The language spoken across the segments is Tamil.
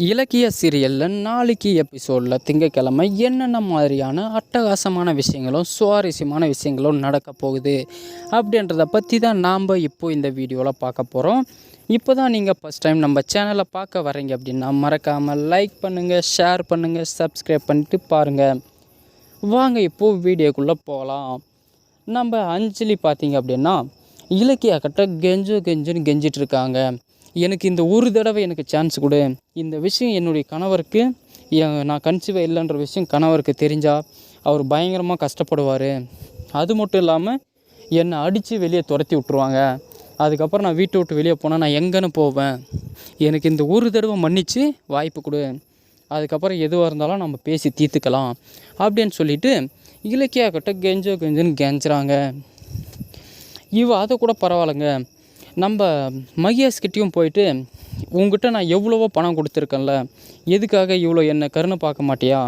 இலக்கிய சீரியலில் நாளைக்கு எபிசோடில் திங்கக்கிழமை என்னென்ன மாதிரியான அட்டகாசமான விஷயங்களும் சுவாரஸ்யமான விஷயங்களும் நடக்க போகுது அப்படின்றத பற்றி தான் நாம் இப்போது இந்த வீடியோவில் பார்க்க போகிறோம். இப்போ தான் நீங்கள் ஃபஸ்ட் டைம் நம்ம சேனலை பார்க்க வரீங்க அப்படின்னா மறக்காமல் லைக் பண்ணுங்கள், ஷேர் பண்ணுங்கள், சப்ஸ்கிரைப் பண்ணிட்டு பாருங்கள். வாங்க இப்போது வீடியோக்குள்ளே போகலாம். நம்ம அஞ்சலி பார்த்திங்க அப்படின்னா இலக்கியா கிட்ட கெஞ்சுன்னு கெஞ்சிட்டு இருக்காங்க. எனக்கு இந்த ஒரு தடவை எனக்கு சான்ஸ் கொடு, இந்த விஷயம் என்னுடைய கணவருக்கு நான் கன்சீவ் இல்லைன்ற விஷயம் கணவருக்கு தெரிஞ்சால் அவர் பயங்கரமாக கஷ்டப்படுவார். அது மட்டும் இல்லாமல் என்னை அடித்து வெளியே துரத்தி விட்ருவாங்க. அதுக்கப்புறம் நான் வீட்டை விட்டு வெளியே போனால் நான் எங்கேன்னு போவேன். எனக்கு இந்த ஒரு தடவை மன்னித்து வாய்ப்பு கொடு, அதுக்கப்புறம் எதுவாக இருந்தாலும் நம்ம பேசி தீர்த்துக்கலாம் அப்படின்னு சொல்லிட்டு இலக்கியா கிட்ட கெஞ்சுன்னு கெஞ்சுறாங்க. அதை கூட பரவாயில்லைங்க, நம்ம மகேஷ்கிட்டையும் போயிட்டு உங்ககிட்ட நான் எவ்வளவோ பணம் கொடுத்துருக்கேன்ல, எதுக்காக இவ்வளோ என்னை கருணை பார்க்க மாட்டியா,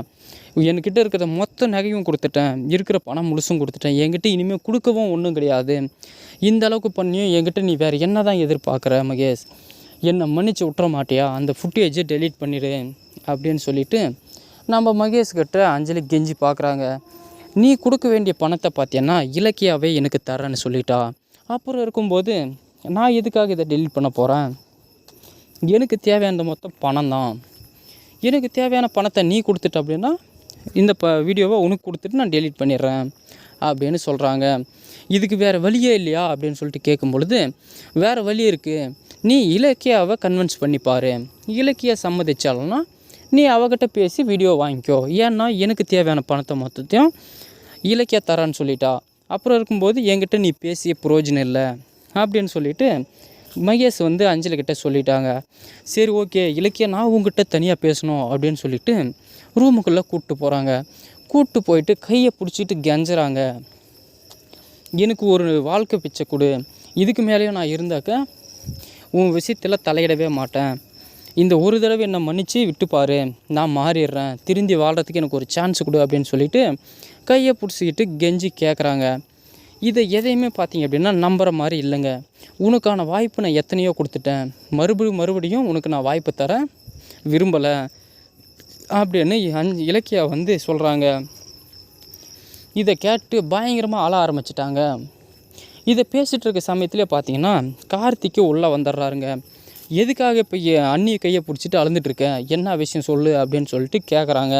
என்கிட்ட இருக்கிற மொத்த நகையும் கொடுத்துட்டேன், இருக்கிற பணம் முழுசும் கொடுத்துட்டேன், என்கிட்ட இனிமேல் கொடுக்கவும் ஒன்றும் கிடையாது, இந்த அளவுக்கு பண்ணியும் என்கிட்ட நீ வேறு என்ன தான் எதிர்பார்க்குற மகேஷ், என்னை மன்னிச்சு விட்டுற மாட்டியா, அந்த ஃபுட்டேஜை டெலீட் பண்ணிடு அப்படின்னு சொல்லிவிட்டு நம்ம மகேஷ்கிட்ட அஞ்சலி கெஞ்சி பார்க்குறாங்க. நீ கொடுக்க வேண்டிய பணத்தை பார்த்தீங்கன்னா இலக்கியாவே எனக்கு தரேன்னு சொல்லிட்டா. அப்புறம் இருக்கும்போது நான் எதுக்காக இதை டெலீட் பண்ண போகிறேன், எனக்கு தேவையான மொத்தம் பணம் தான், எனக்கு தேவையான பணத்தை நீ கொடுத்துட்ட அப்படின்னா இந்த வீடியோவை உனக்கு கொடுத்துட்டு நான் டெலீட் பண்ணிடுறேன் அப்படின்னு சொல்கிறாங்க. இதுக்கு வேறு வழியே இல்லையா அப்படின்னு சொல்லிட்டு கேட்கும் பொழுது வேறு வழி இருக்குது, நீ இலக்கியாவை கன்வின்ஸ் பண்ணிப்பார், இலக்கியா சம்மதிச்சாலன்னா நீ அவகிட்ட பேசி வீடியோ வாங்கிக்கோ, ஏன்னா எனக்கு தேவையான பணத்தை மொத்தத்தையும் இலக்கியா தரான்னு சொல்லிட்டா. அப்புறம் இருக்கும்போது என்கிட்ட நீ பேசிய பிரயோஜனம் இல்லை அப்படின்னு சொல்லிவிட்டு மகேஷ் அஞ்சலிக்கிட்ட சொல்லிட்டாங்க. சரி ஓகே இலக்கியா, நான் உங்ககிட்ட தனியாக பேசணும் அப்படின்னு சொல்லிவிட்டு ரூமுக்குள்ளே கூப்பிட்டு போகிறாங்க. கூப்பிட்டு போயிட்டு கையை பிடிச்சிட்டு கெஞ்சுறாங்க. எனக்கு ஒரு வாழ்க்கை பிச்சை கொடு, இதுக்கு மேலேயும் நான் இருந்தாக்க உன் விஷயத்தில் தலையிடவே மாட்டேன், இந்த ஒரு தடவை என்னை மன்னித்து விட்டுப்பார், நான் மாறிடுறேன், திருந்தி வாழ்கிறதுக்கு எனக்கு ஒரு சான்ஸ் கொடு அப்படின்னு சொல்லிவிட்டு கையை பிடிச்சிக்கிட்டு கெஞ்சி கேட்குறாங்க. இதை எதையுமே பார்த்தீங்க அப்படின்னா நம்புகிற மாதிரி இல்லைங்க. உனக்கான வாய்ப்பு நான் எத்தனையோ கொடுத்துட்டேன், மறுபடியும் உனக்கு நான் வாய்ப்பு தரேன் விரும்பலை அப்படின்னு இலக்கியா சொல்கிறாங்க. இதை கேட்டு பயங்கரமாக அழ ஆரம்பிச்சிட்டாங்க. இதை பேசிகிட்டு இருக்க சமயத்துலேயே பார்த்தீங்கன்னா கார்த்திக்கு உள்ளே வந்துடுறாருங்க. எதுக்காக இப்போ அண்ணியை கையை பிடிச்சிட்டு அழுந்துட்டுருக்கேன், என்ன விஷயம் சொல்லு அப்படின்னு சொல்லிட்டு கேட்குறாங்க.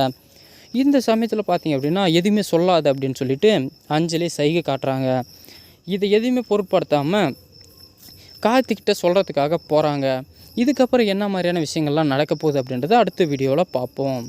இந்த சமயத்தில் பார்த்தீங்க அப்படின்னா எதுவுமே சொல்லாது அப்படின்னு சொல்லிட்டு அஞ்சலி சைகை காட்டுறாங்க. இதை எதுவுமே பொருட்படுத்தாமல் கார்த்திக்கிட்ட சொல்கிறதுக்காக போகிறாங்க. இதுக்கப்புறம் என்ன மாதிரியான விஷயங்கள்லாம் நடக்க போகுது அப்படின்றத அடுத்த வீடியோவில் பார்ப்போம்.